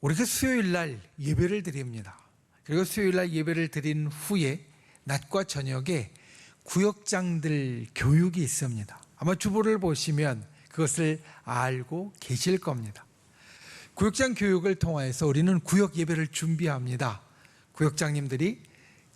우리가 수요일 날 예배를 드립니다. 그리고 수요일 날 예배를 드린 후에 낮과 저녁에 구역장들 교육이 있습니다. 아마 주보를 보시면 그것을 알고 계실 겁니다. 구역장 교육을 통해서 우리는 구역 예배를 준비합니다. 구역장님들이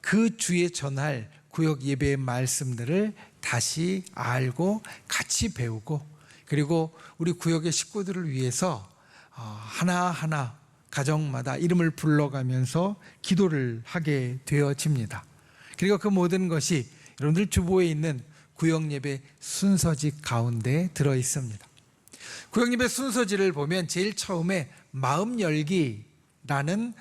그 주에 전할 구역 예배의 말씀들을 다시 알고 같이 배우고, 그리고 우리 구역의 식구들을 위해서 하나하나 가정마다 이름을 불러가면서 기도를 하게 되어집니다. 그리고 그 모든 것이 여러분들 주보에 있는 구역예배 순서지 가운데 들어 있습니다. 구역예배 순서지를 보면 제일 처음에 마음 열기라는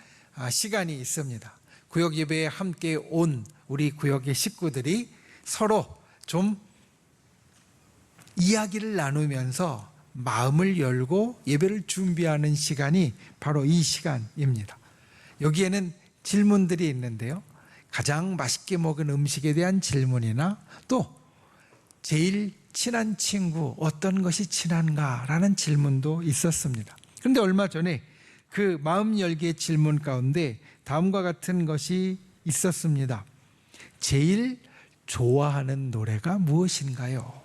시간이 있습니다. 구역예배에 함께 온 우리 구역의 식구들이 서로 좀 이야기를 나누면서 마음을 열고 예배를 준비하는 시간이 바로 이 시간입니다. 여기에는 질문들이 있는데요, 가장 맛있게 먹은 음식에 대한 질문이나 또 제일 친한 친구, 어떤 것이 친한가라는 질문도 있었습니다. 그런데 얼마 전에 그 마음 열기의 질문 가운데 다음과 같은 것이 있었습니다. 제일 좋아하는 노래가 무엇인가요?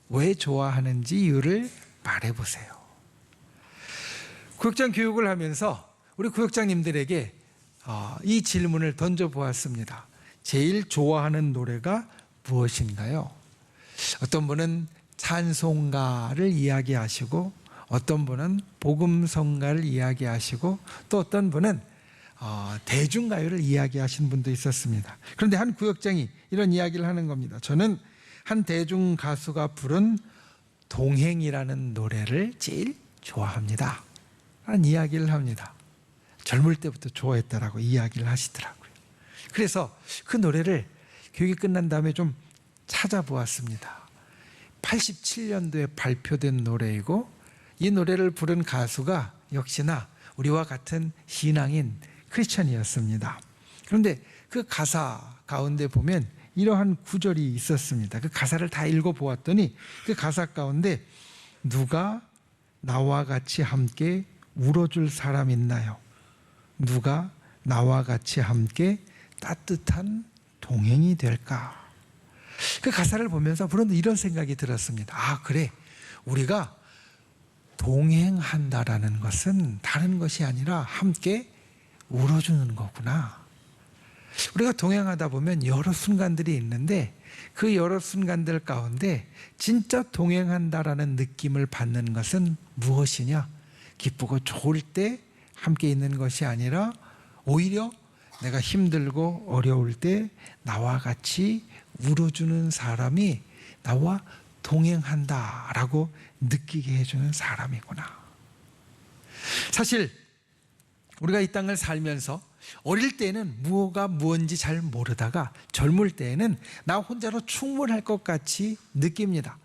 왜 좋아하는지 이유를 말해보세요. 구역장 교육을 하면서 우리 구역장님들에게 이 질문을 던져보았습니다. 제일 좋아하는 노래가 무엇인가요? 어떤 분은 찬송가를 이야기하시고, 어떤 분은 복음성가를 이야기하시고, 또 어떤 분은 대중가요를 이야기하신 분도 있었습니다. 그런데 한 구역장이 이런 이야기를 하는 겁니다. 저는 한 대중가수가 부른 동행이라는 노래를 제일 좋아합니다 라는 이야기를 합니다. 젊을 때부터 좋아했다라고 이야기를 하시더라고요. 그래서 그 노래를 교육이 끝난 다음에 좀 찾아보았습니다. 87년도에 발표된 노래이고, 이 노래를 부른 가수가 역시나 우리와 같은 신앙인 크리스천이었습니다. 그런데 그 가사 가운데 보면 이러한 구절이 있었습니다. 그 가사를 다 읽어보았더니 그 가사 가운데 누가 나와 같이 함께 울어줄 사람 있나요? 누가 나와 같이 함께 따뜻한 동행이 될까? 그 가사를 보면서 그런데 이런 생각이 들었습니다. 그래, 우리가 동행한다라는 것은 다른 것이 아니라 함께 울어주는 거구나. 우리가 동행하다 보면 여러 순간들이 있는데 그 여러 순간들 가운데 진짜 동행한다라는 느낌을 받는 것은 무엇이냐? 기쁘고 좋을 때 함께 있는 것이 아니라 오히려 내가 힘들고 어려울 때 나와 같이 울어주는 사람이 나와 동행한다라고 느끼게 해주는 사람이구나. 사실 우리가 이 땅을 살면서 어릴 때는 무엇가 무엇인지 잘 모르다가 젊을 때에는 나 혼자로 충분할 것 같이 느낍니다.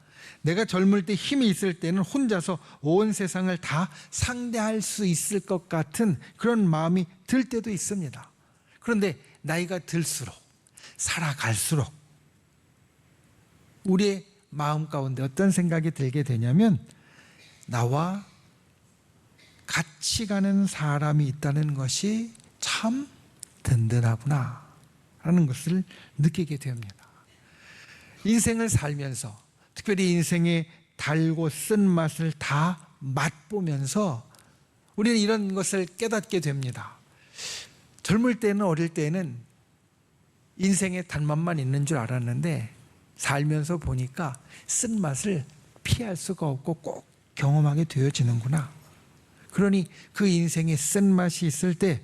내가 젊을 때 힘이 있을 때는 혼자서 온 세상을 다 상대할 수 있을 것 같은 그런 마음이 들 때도 있습니다. 그런데 나이가 들수록, 살아갈수록 우리의 마음 가운데 어떤 생각이 들게 되냐면, 나와 같이 가는 사람이 있다는 것이 참 든든하구나 라는 것을 느끼게 됩니다. 인생을 살면서 특별히 인생의 달고 쓴맛을 다 맛보면서 우리는 이런 것을 깨닫게 됩니다. 젊을 때는, 어릴 때는 인생의 단맛만 있는 줄 알았는데 살면서 보니까 쓴맛을 피할 수가 없고 꼭 경험하게 되어지는구나. 그러니 그 인생에 쓴맛이 있을 때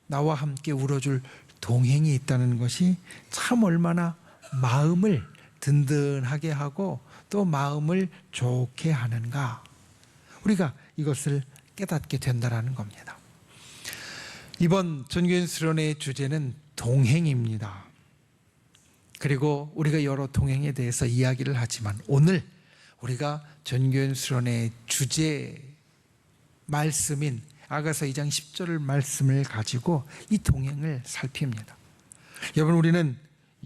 나와 함께 울어줄 동행이 있다는 것이 참 얼마나 마음을 든든하게 하고 또 마음을 좋게 하는가. 우리가 이것을 깨닫게 된다는 겁니다. 이번 전교인 수련회의 주제는 동행입니다. 그리고 우리가 여러 동행에 대해서 이야기를 하지만 오늘 우리가 전교인 수련회의 주제 말씀인 아가서 2장 10절 말씀을 가지고 이 동행을 살핍니다. 여러분, 우리는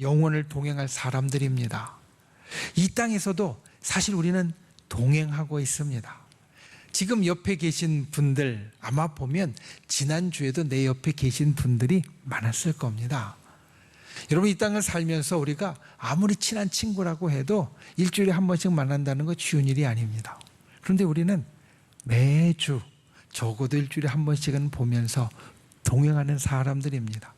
영원을 동행할 사람들입니다. 이 땅에서도 사실 우리는 동행하고 있습니다. 지금 옆에 계신 분들 아마 보면 지난주에도 내 옆에 계신 분들이 많았을 겁니다. 여러분, 이 땅을 살면서 우리가 아무리 친한 친구라고 해도 일주일에 한 번씩 만난다는 거 쉬운 일이 아닙니다. 그런데 우리는 매주 적어도 일주일에 한 번씩은 보면서 동행하는 사람들입니다.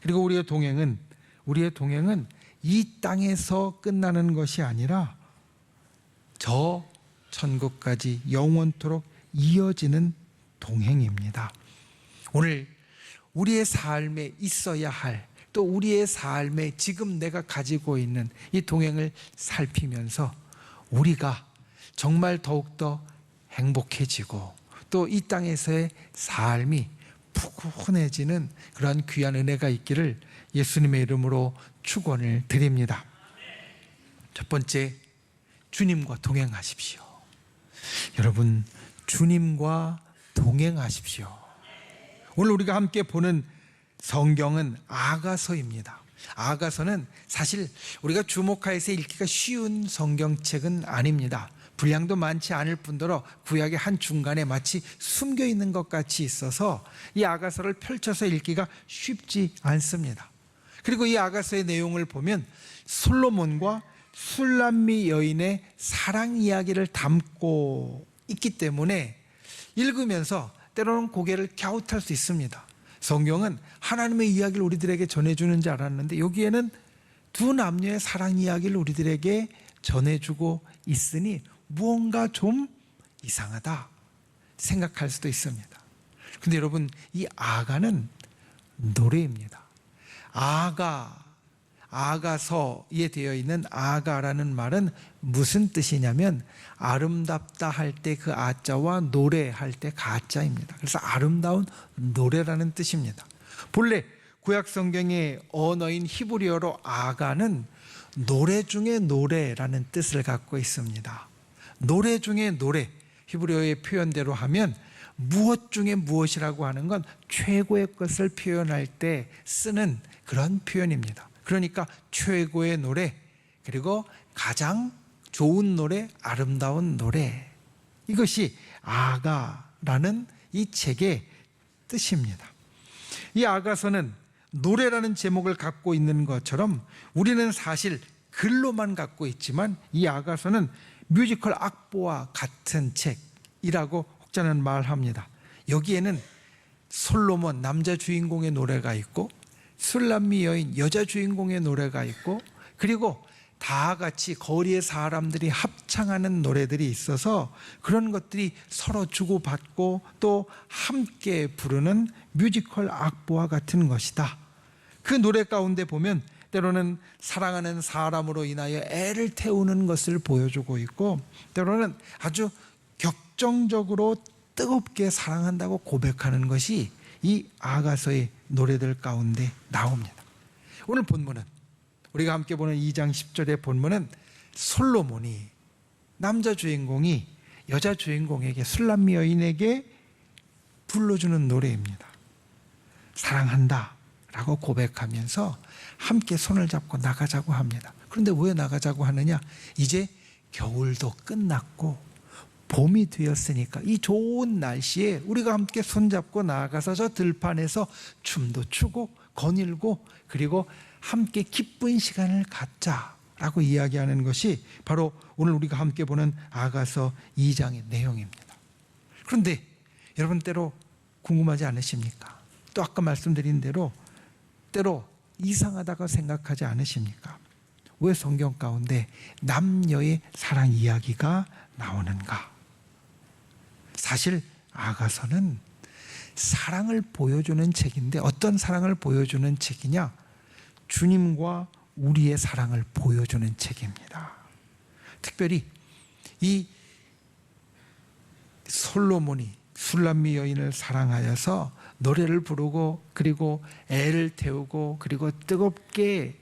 그리고 우리의 동행은 이 땅에서 끝나는 것이 아니라 저 천국까지 영원토록 이어지는 동행입니다. 오늘 우리의 삶에 있어야 할, 또 우리의 삶에 지금 내가 가지고 있는 이 동행을 살피면서 우리가 정말 더욱더 행복해지고 또 이 땅에서의 삶이 푸근해지는 그런 귀한 은혜가 있기를 예수님의 이름으로 축원을 드립니다. 첫 번째, 주님과 동행하십시오. 여러분, 주님과 동행하십시오. 오늘 우리가 함께 보는 성경은 아가서입니다. 아가서는 사실 우리가 주목하여서 읽기가 쉬운 성경책은 아닙니다. 분량도 많지 않을 뿐더러 구약의 한 중간에 마치 숨겨 있는 것 같이 있어서 이 아가서를 펼쳐서 읽기가 쉽지 않습니다. 그리고 이 아가서의 내용을 보면 솔로몬과 술람미 여인의 사랑 이야기를 담고 있기 때문에 읽으면서 때로는 고개를 갸웃할 수 있습니다. 성경은 하나님의 이야기를 우리들에게 전해주는 줄 알았는데 여기에는 두 남녀의 사랑 이야기를 우리들에게 전해주고 있으니 무언가 좀 이상하다 생각할 수도 있습니다. 그런데 여러분, 이 아가는 노래입니다. 아가서에 되어 있는 아가라는 말은 무슨 뜻이냐면 아름답다 할 때 그 아자와 노래할 때 가자입니다. 그래서 아름다운 노래라는 뜻입니다. 본래 구약 성경의 언어인 히브리어로 아가는 노래 중에 노래라는 뜻을 갖고 있습니다. 노래 중에 노래, 히브리어의 표현대로 하면 무엇 중에 무엇이라고 하는 건 최고의 것을 표현할 때 쓰는 그런 표현입니다. 그러니까 최고의 노래, 그리고 가장 좋은 노래, 아름다운 노래, 이것이 아가라는 이 책의 뜻입니다. 이 아가서는 노래라는 제목을 갖고 있는 것처럼 우리는 사실 글로만 갖고 있지만 이 아가서는 뮤지컬 악보와 같은 책이라고 혹자는 말합니다. 여기에는 솔로몬 남자 주인공의 노래가 있고 술람미 여인 여자 주인공의 노래가 있고 그리고 다 같이 거리의 사람들이 합창하는 노래들이 있어서 그런 것들이 서로 주고받고 또 함께 부르는 뮤지컬 악보와 같은 것이다. 그 노래 가운데 보면 때로는 사랑하는 사람으로 인하여 애를 태우는 것을 보여주고 있고 때로는 아주 격정적으로 뜨겁게 사랑한다고 고백하는 것이 이 아가서의 노래들 가운데 나옵니다. 오늘 본문은 우리가 함께 보는 2장 10절의 본문은 솔로몬이 남자 주인공이 여자 주인공에게 술람미 여인에게 불러주는 노래입니다. 사랑한다 라고 고백하면서 함께 손을 잡고 나가자고 합니다. 그런데 왜 나가자고 하느냐? 이제 겨울도 끝났고 봄이 되었으니까 이 좋은 날씨에 우리가 함께 손잡고 나가서 저 들판에서 춤도 추고 거닐고 그리고 함께 기쁜 시간을 갖자라고 이야기하는 것이 바로 오늘 우리가 함께 보는 아가서 2장의 내용입니다. 그런데 여러분, 때로 궁금하지 않으십니까? 또 아까 말씀드린 대로 때로 이상하다고 생각하지 않으십니까? 왜 성경 가운데 남녀의 사랑 이야기가 나오는가? 사실 아가서는 사랑을 보여주는 책인데 어떤 사랑을 보여주는 책이냐? 주님과 우리의 사랑을 보여주는 책입니다. 특별히 이 솔로몬이 술람미 여인을 사랑하여서 노래를 부르고 그리고 애를 태우고 그리고 뜨겁게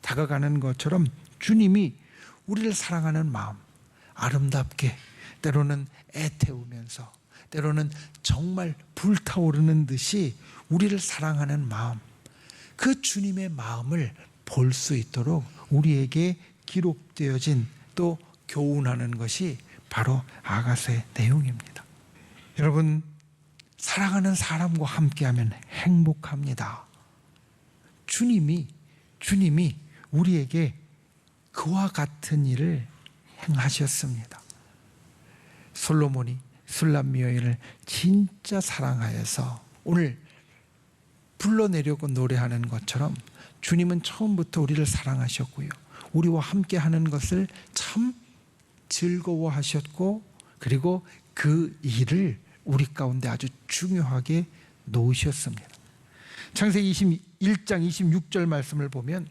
다가가는 것처럼 주님이 우리를 사랑하는 마음, 아름답게 때로는 애태우면서 때로는 정말 불타오르는 듯이 우리를 사랑하는 마음, 그 주님의 마음을 볼 수 있도록 우리에게 기록되어진 또 교훈하는 것이 바로 아가서의 내용입니다. 여러분, 사랑하는 사람과 함께하면 행복합니다. 주님이 우리에게 그와 같은 일을 행하셨습니다. 솔로몬이 술람미 여인을 진짜 사랑하여서 오늘 불러내려고 노래하는 것처럼 주님은 처음부터 우리를 사랑하셨고요, 우리와 함께하는 것을 참 즐거워하셨고, 그리고 그 일을 우리 가운데 아주 중요하게 놓으셨습니다. 창세기 21장 26절 말씀을 보면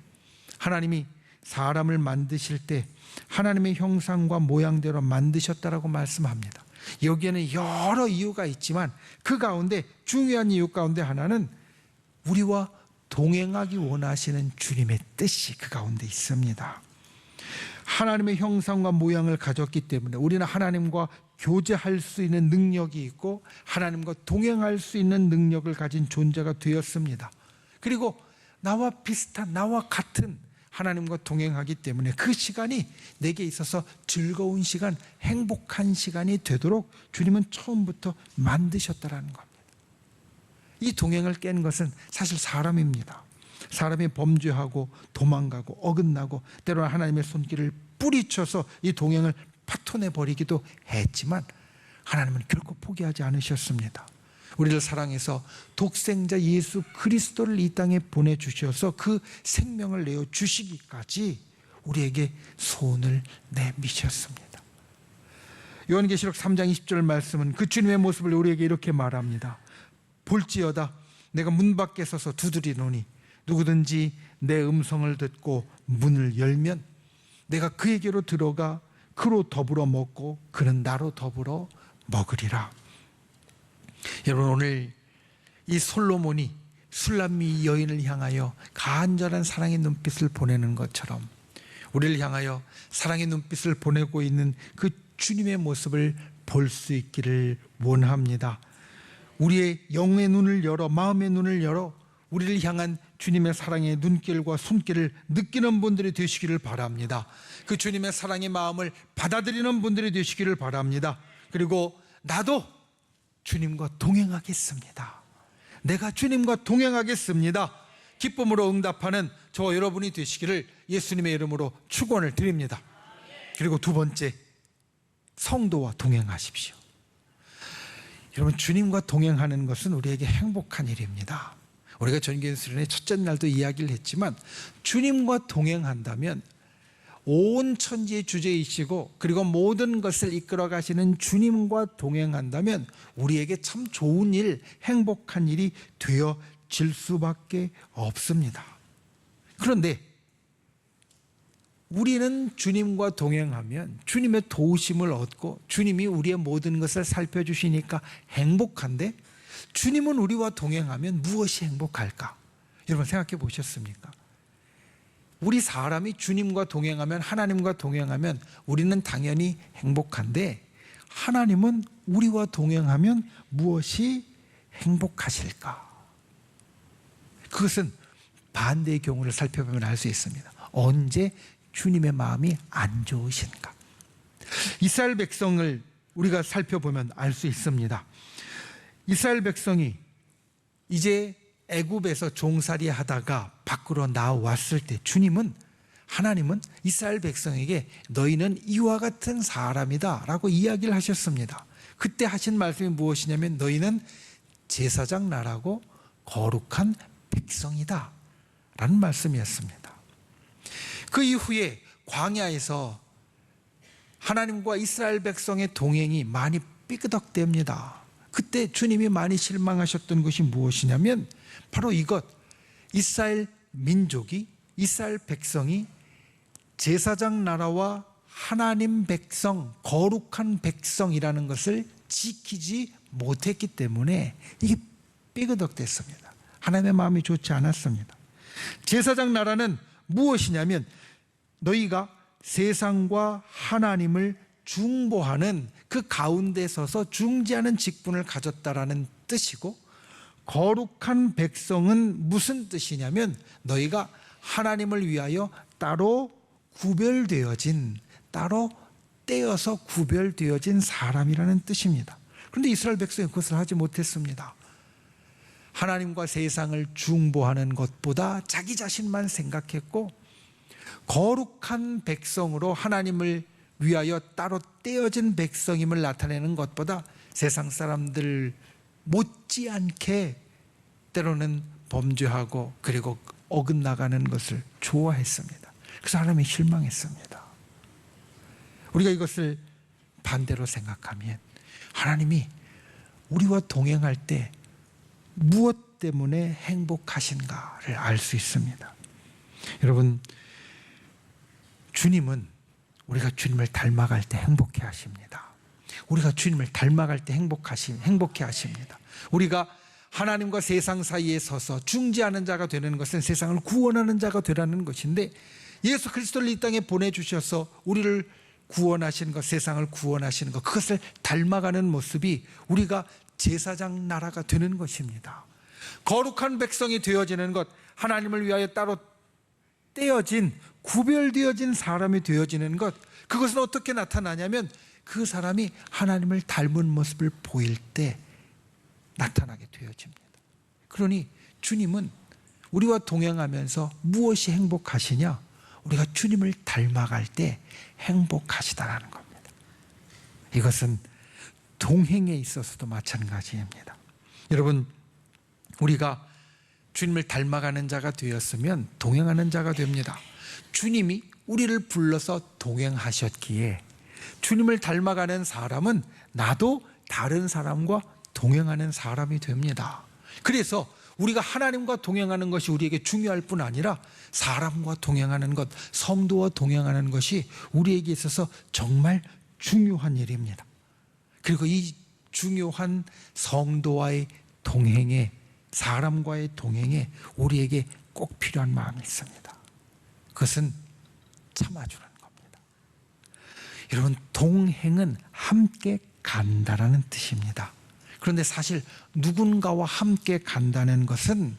하나님이 사람을 만드실 때 하나님의 형상과 모양대로 만드셨다라고 말씀합니다. 여기에는 여러 이유가 있지만 그 가운데 중요한 이유 가운데 하나는 우리와 동행하기 원하시는 주님의 뜻이 그 가운데 있습니다. 하나님의 형상과 모양을 가졌기 때문에 우리는 하나님과 교제할 수 있는 능력이 있고 하나님과 동행할 수 있는 능력을 가진 존재가 되었습니다. 그리고 나와 비슷한, 나와 같은 하나님과 동행하기 때문에 그 시간이 내게 있어서 즐거운 시간, 행복한 시간이 되도록 주님은 처음부터 만드셨다라는 겁니다. 이 동행을 깬 것은 사실 사람입니다. 사람이 범죄하고 도망가고 어긋나고 때로는 하나님의 손길을 뿌리쳐서 이 동행을 파토내버리기도 했지만 하나님은 결코 포기하지 않으셨습니다. 우리를 사랑해서 독생자 예수 그리스도를 이 땅에 보내주셔서 그 생명을 내어주시기까지 우리에게 소원을 내미셨습니다. 요한계시록 3장 20절 말씀은 그 주님의 모습을 우리에게 이렇게 말합니다. 볼지어다 내가 문 밖에 서서 두드리노니 누구든지 내 음성을 듣고 문을 열면 내가 그에게로 들어가 그로 더불어 먹고 그는 나로 더불어 먹으리라. 여러분, 오늘 이 솔로몬이 술람미 여인을 향하여 간절한 사랑의 눈빛을 보내는 것처럼 우리를 향하여 사랑의 눈빛을 보내고 있는 그 주님의 모습을 볼 수 있기를 원합니다. 우리의 영의 눈을 열어, 마음의 눈을 열어 우리를 향한 주님의 사랑의 눈길과 손길을 느끼는 분들이 되시기를 바랍니다. 그 주님의 사랑의 마음을 받아들이는 분들이 되시기를 바랍니다. 그리고 나도 주님과 동행하겠습니다. 내가 주님과 동행하겠습니다. 기쁨으로 응답하는 저와 여러분이 되시기를 예수님의 이름으로 축원을 드립니다. 그리고 두 번째, 성도와 동행하십시오. 여러분, 주님과 동행하는 것은 우리에게 행복한 일입니다. 우리가 전교수련의 첫째 날도 이야기를 했지만 주님과 동행한다면 온 천지의 주제이시고 그리고 모든 것을 이끌어 가시는 주님과 동행한다면 우리에게 참 좋은 일, 행복한 일이 되어질 수밖에 없습니다. 그런데 우리는 주님과 동행하면 주님의 도우심을 얻고 주님이 우리의 모든 것을 살펴주시니까 행복한데 주님은 우리와 동행하면 무엇이 행복할까? 여러분 생각해 보셨습니까? 우리 사람이 주님과 동행하면, 하나님과 동행하면 우리는 당연히 행복한데 하나님은 우리와 동행하면 무엇이 행복하실까? 그것은 반대의 경우를 살펴보면 알 수 있습니다. 언제 주님의 마음이 안 좋으신가? 이스라엘 백성을 우리가 살펴보면 알 수 있습니다. 이스라엘 백성이 이제 애굽에서 종살이 하다가 밖으로 나왔을 때 하나님은 이스라엘 백성에게 너희는 이와 같은 사람이다 라고 이야기를 하셨습니다. 그때 하신 말씀이 무엇이냐면 너희는 제사장 나라고 거룩한 백성이다 라는 말씀이었습니다. 그 이후에 광야에서 하나님과 이스라엘 백성의 동행이 많이 삐그덕댑니다. 그때 주님이 많이 실망하셨던 것이 무엇이냐면 바로 이것, 이스라엘 민족이, 이스라엘 백성이 제사장 나라와 하나님 백성, 거룩한 백성이라는 것을 지키지 못했기 때문에 이게 삐그덕댔습니다. 하나님의 마음이 좋지 않았습니다. 제사장 나라는 무엇이냐면 너희가 세상과 하나님을 중보하는 그 가운데 서서 중재하는 직분을 가졌다라는 뜻이고, 거룩한 백성은 무슨 뜻이냐면 너희가 하나님을 위하여 따로 구별되어진, 따로 떼어서 구별되어진 사람이라는 뜻입니다. 그런데 이스라엘 백성이 그것을 하지 못했습니다. 하나님과 세상을 중보하는 것보다 자기 자신만 생각했고, 거룩한 백성으로 하나님을 위하여 따로 떼어진 백성임을 나타내는 것보다 세상 사람들 못지않게 때로는 범죄하고 그리고 어긋나가는 것을 좋아했습니다. 그래서 하나님이 실망했습니다. 우리가 이것을 반대로 생각하면 하나님이 우리와 동행할 때 무엇 때문에 행복하신가를 알 수 있습니다. 여러분, 주님은 우리가 주님을 닮아갈 때 행복해 하십니다. 우리가 주님을 닮아갈 때 행복해 하십니다. 우리가 하나님과 세상 사이에 서서 중재하는 자가 되는 것은 세상을 구원하는 자가 되라는 것인데, 예수 그리스도를 이 땅에 보내주셔서 우리를 구원하시는 것, 세상을 구원하시는 것, 그것을 닮아가는 모습이 우리가 제사장 나라가 되는 것입니다. 거룩한 백성이 되어지는 것, 하나님을 위하여 따로 떼어진, 구별되어진 사람이 되어지는 것, 그것은 어떻게 나타나냐면 그 사람이 하나님을 닮은 모습을 보일 때 나타나게 되어집니다. 그러니 주님은 우리와 동행하면서 무엇이 행복하시냐? 우리가 주님을 닮아갈 때 행복하시다라는 겁니다. 이것은 동행에 있어서도 마찬가지입니다. 여러분, 우리가 주님을 닮아가는 자가 되었으면 동행하는 자가 됩니다. 주님이 우리를 불러서 동행하셨기에 주님을 닮아가는 사람은 나도 다른 사람과 동행하는 사람이 됩니다. 그래서 우리가 하나님과 동행하는 것이 우리에게 중요할 뿐 아니라 사람과 동행하는 것, 성도와 동행하는 것이 우리에게 있어서 정말 중요한 일입니다. 그리고 이 중요한 성도와의 동행에, 사람과의 동행에 우리에게 꼭 필요한 마음이 있습니다. 그것은 참아주는 겁니다. 여러분, 동행은 함께 간다라는 뜻입니다. 그런데 사실 누군가와 함께 간다는 것은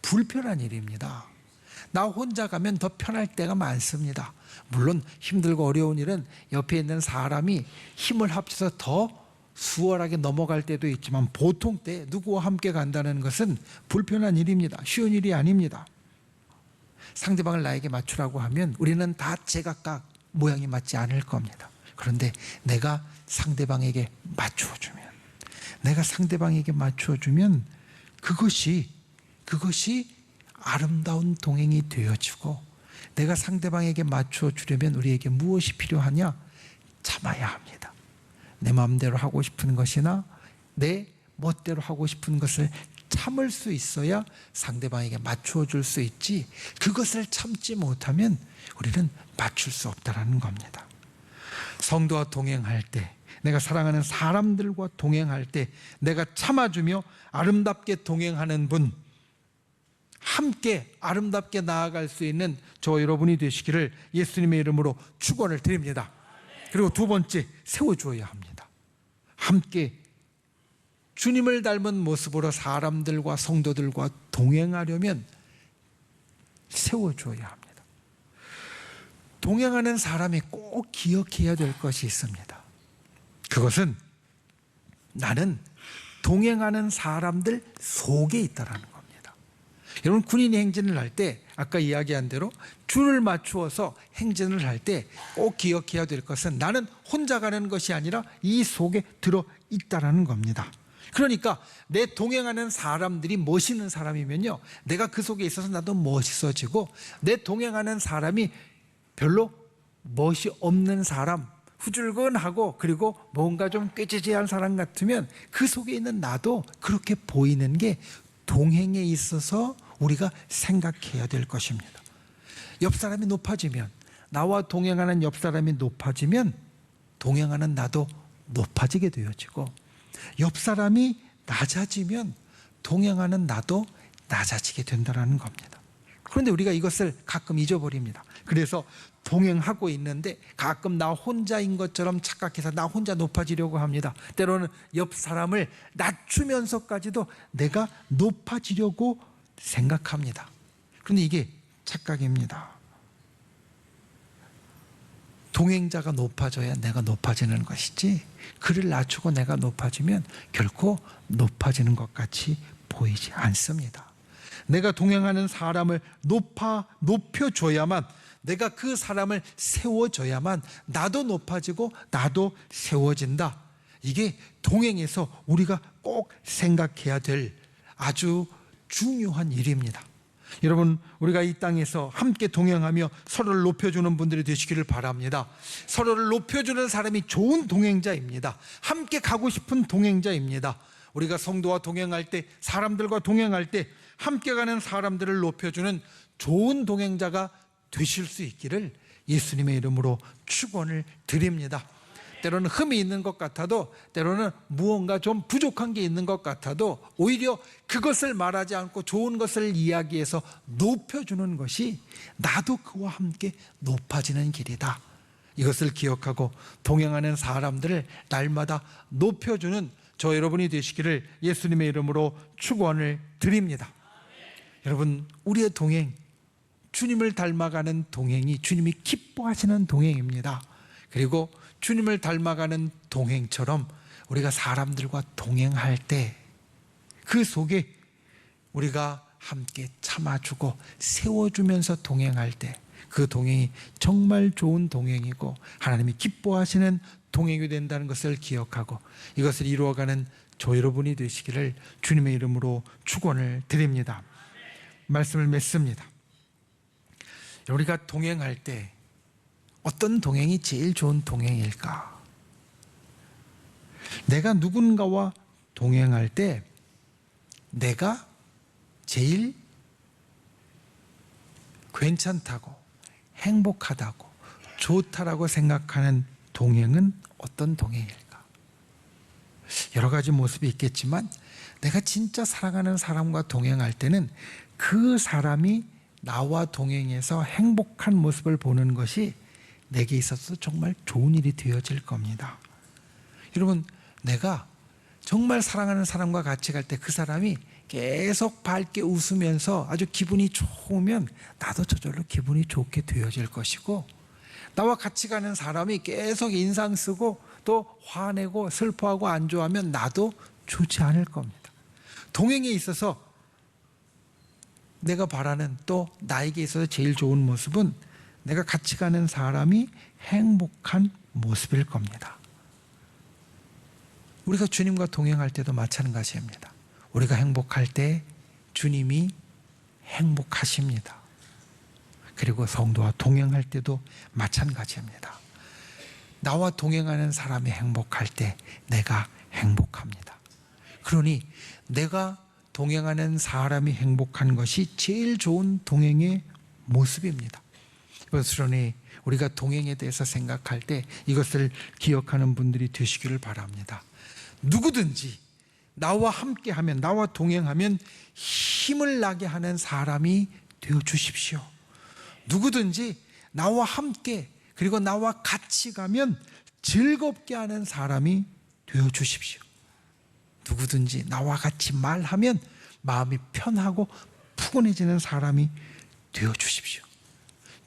불편한 일입니다. 나 혼자 가면 더 편할 때가 많습니다. 물론 힘들고 어려운 일은 옆에 있는 사람이 힘을 합쳐서 더 수월하게 넘어갈 때도 있지만, 보통 때 누구와 함께 간다는 것은 불편한 일입니다. 쉬운 일이 아닙니다. 상대방을 나에게 맞추라고 하면 우리는 다 제각각 모양이 맞지 않을 겁니다. 그런데 내가 상대방에게 맞추어주면 그것이 아름다운 동행이 되어지고, 내가 상대방에게 맞추어주려면 우리에게 무엇이 필요하냐? 참아야 합니다. 내 마음대로 하고 싶은 것이나 내 멋대로 하고 싶은 것을 참을 수 있어야 상대방에게 맞추어 줄 수 있지, 그것을 참지 못하면 우리는 맞출 수 없다라는 겁니다. 성도와 동행할 때, 내가 사랑하는 사람들과 동행할 때 내가 참아주며 아름답게 동행하는 분, 함께 아름답게 나아갈 수 있는 저 여러분이 되시기를 예수님의 이름으로 축원을 드립니다. 그리고 두 번째, 세워주어야 합니다. 함께 주님을 닮은 모습으로 사람들과 성도들과 동행하려면 세워줘야 합니다. 동행하는 사람이 꼭 기억해야 될 것이 있습니다. 그것은 나는 동행하는 사람들 속에 있다라는 겁니다. 여러분, 군인이 행진을 할 때 아까 이야기한 대로 줄을 맞추어서 행진을 할 때 꼭 기억해야 될 것은 나는 혼자 가는 것이 아니라 이 속에 들어 있다라는 겁니다. 그러니까 내 동행하는 사람들이 멋있는 사람이면요, 내가 그 속에 있어서 나도 멋있어지고, 내 동행하는 사람이 별로 멋이 없는 사람, 후줄근하고 그리고 뭔가 좀 꾀지지한 사람 같으면 그 속에 있는 나도 그렇게 보이는 게 동행에 있어서 우리가 생각해야 될 것입니다. 옆 사람이 높아지면, 나와 동행하는 옆 사람이 높아지면 동행하는 나도 높아지게 되어지고, 옆 사람이 낮아지면 동행하는 나도 낮아지게 된다는 겁니다. 그런데 우리가 이것을 가끔 잊어버립니다. 그래서 동행하고 있는데 가끔 나 혼자인 것처럼 착각해서 나 혼자 높아지려고 합니다. 때로는 옆 사람을 낮추면서까지도 내가 높아지려고 생각합니다. 그런데 이게 착각입니다. 동행자가 높아져야 내가 높아지는 것이지, 그를 낮추고 내가 높아지면 결코 높아지는 것 같이 보이지 않습니다. 내가 동행하는 사람을 높여줘야만, 내가 그 사람을 세워줘야만 나도 높아지고 나도 세워진다. 이게 동행에서 우리가 꼭 생각해야 될 아주 중요한 일입니다. 여러분, 우리가 이 땅에서 함께 동행하며 서로를 높여주는 분들이 되시기를 바랍니다. 서로를 높여주는 사람이 좋은 동행자입니다. 함께 가고 싶은 동행자입니다. 우리가 성도와 동행할 때, 사람들과 동행할 때 함께 가는 사람들을 높여주는 좋은 동행자가 되실 수 있기를 예수님의 이름으로 축원을 드립니다. 때로는 흠이 있는 것 같아도, 때로는 무언가 좀 부족한 게 있는 것 같아도 오히려 그것을 말하지 않고 좋은 것을 이야기해서 높여주는 것이 나도 그와 함께 높아지는 길이다. 이것을 기억하고 동행하는 사람들을 날마다 높여주는 저 여러분이 되시기를 예수님의 이름으로 축원을 드립니다. 여러분, 우리의 동행, 주님을 닮아가는 동행이 주님이 기뻐하시는 동행입니다. 그리고 주님을 닮아가는 동행처럼 우리가 사람들과 동행할 때 그 속에 우리가 함께 참아주고 세워주면서 동행할 때 그 동행이 정말 좋은 동행이고 하나님이 기뻐하시는 동행이 된다는 것을 기억하고 이것을 이루어가는 저 여러분이 되시기를 주님의 이름으로 축원을 드립니다. 말씀을 맺습니다. 우리가 동행할 때 어떤 동행이 제일 좋은 동행일까? 내가 누군가와 동행할 때 내가 제일 괜찮다고, 행복하다고, 좋다라고 생각하는 동행은 어떤 동행일까? 여러 가지 모습이 있겠지만 내가 진짜 사랑하는 사람과 동행할 때는 그 사람이 나와 동행해서 행복한 모습을 보는 것이 내게 있어서 정말 좋은 일이 되어질 겁니다. 여러분, 내가 정말 사랑하는 사람과 같이 갈 때 그 사람이 계속 밝게 웃으면서 아주 기분이 좋으면 나도 저절로 기분이 좋게 되어질 것이고, 나와 같이 가는 사람이 계속 인상 쓰고 또 화내고 슬퍼하고 안 좋아하면 나도 좋지 않을 겁니다. 동행에 있어서 내가 바라는, 또 나에게 있어서 제일 좋은 모습은 내가 같이 가는 사람이 행복한 모습일 겁니다. 우리가 주님과 동행할 때도 마찬가지입니다. 우리가 행복할 때 주님이 행복하십니다. 그리고 성도와 동행할 때도 마찬가지입니다. 나와 동행하는 사람이 행복할 때 내가 행복합니다. 그러니 내가 동행하는 사람이 행복한 것이 제일 좋은 동행의 모습입니다. 그러니 우리가 동행에 대해서 생각할 때 이것을 기억하는 분들이 되시기를 바랍니다. 누구든지 나와 함께하면, 나와 동행하면 힘을 나게 하는 사람이 되어 주십시오. 누구든지 나와 함께, 그리고 나와 같이 가면 즐겁게 하는 사람이 되어 주십시오. 누구든지 나와 같이 말하면 마음이 편하고 푸근해지는 사람이 되어 주십시오.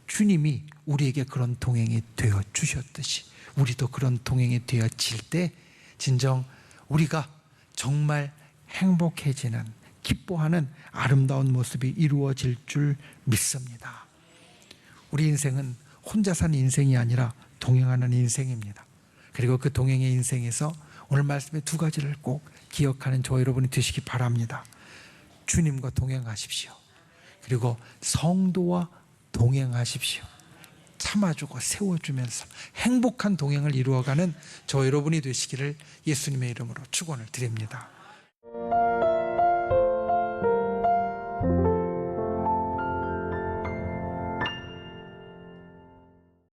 주님이 우리에게 그런 동행이 되어 주셨듯이 우리도 그런 동행이 되어질 때 진정 우리가 정말 행복해지는, 기뻐하는 아름다운 모습이 이루어질 줄 믿습니다. 우리 인생은 혼자 사는 인생이 아니라 동행하는 인생입니다. 그리고 그 동행의 인생에서 오늘 말씀의 두 가지를 꼭 기억하는 저 여러분이 되시기 바랍니다. 주님과 동행하십시오. 그리고 성도와 동행하십시오. 참아주고 세워주면서 행복한 동행을 이루어가는 저 여러분이 되시기를 예수님의 이름으로 축원을 드립니다.